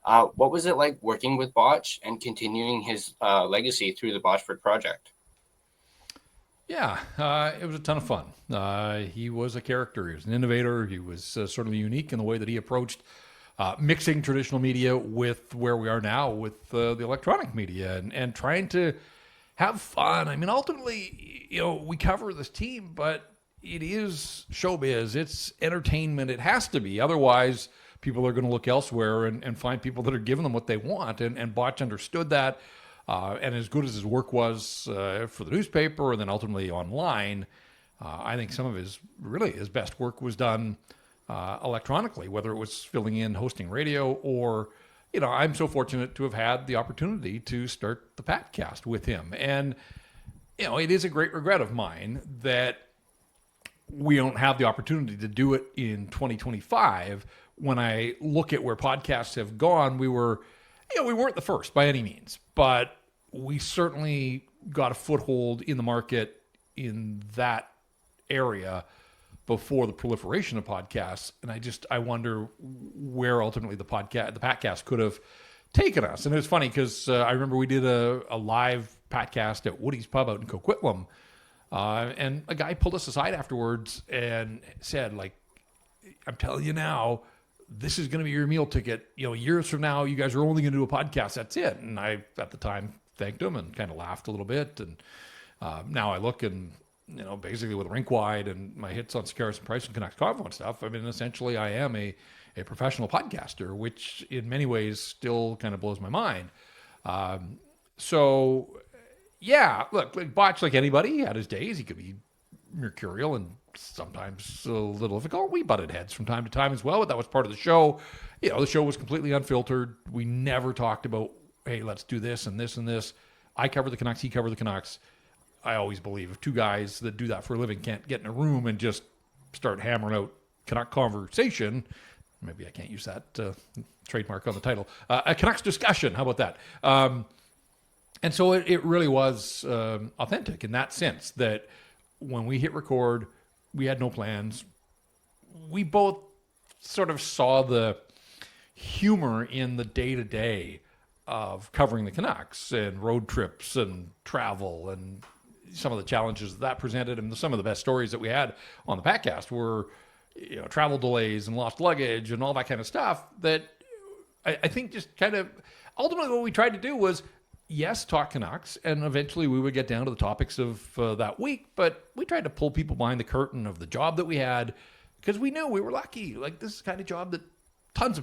What was it like working with Botch and continuing his legacy through the Botchford Project? Yeah, it was a ton of fun. He was a character. He was an innovator. He was certainly unique in the way that he approached mixing traditional media with where we are now with the electronic media and trying to have fun. I mean, ultimately, we cover this team, but it is showbiz. It's entertainment. It has to be. Otherwise, people are going to look elsewhere and find people that are giving them what they want. And Botch understood that. And as good as his work was for the newspaper and then ultimately online, I think some of his best work was done electronically, whether it was filling in, hosting radio, or, I'm so fortunate to have had the opportunity to start the Patcast with him. And, it is a great regret of mine that we don't have the opportunity to do it in 2025. When I look at where podcasts have gone, we weren't the first by any means, but we certainly got a foothold in the market in that area before the proliferation of podcasts. And I wonder where ultimately the Patcast could have taken us. And it was funny because I remember we did a live Patcast at Woody's Pub out in Coquitlam. And a guy pulled us aside afterwards and said, like, I'm telling you now, this is going to be your meal ticket. Years from now, you guys are only going to do a podcast. That's it. And I, at the time, thanked him and kind of laughed a little bit. And now I look and, basically with Rink Wide and my hits on Scaris and Price and Canucks Convo and stuff, I mean, essentially I am a professional podcaster, which in many ways still kind of blows my mind. So, yeah, look, like Botch, like anybody, he had his days. He could be mercurial and sometimes a little difficult. We butted heads from time to time as well, but that was part of the show. The show was completely unfiltered. We never talked about, hey, let's do this and this and this. I cover the Canucks, he covered the Canucks. I always believe if two guys that do that for a living can't get in a room and just start hammering out Canuck conversation, maybe I can't use that trademark on the title, a Canucks discussion, how about that? And so it really was authentic in that sense that when we hit record, we had no plans. We both sort of saw the humor in the day-to-day of covering the Canucks and road trips and travel and some of the challenges that presented. And some of the best stories that we had on the podcast were, travel delays and lost luggage and all that kind of stuff that I think just kind of ultimately what we tried to do was, yes, talk Canucks, and eventually we would get down to the topics of that week, but we tried to pull people behind the curtain of the job that we had because we knew we were lucky. Like, this is the kind of job that tons of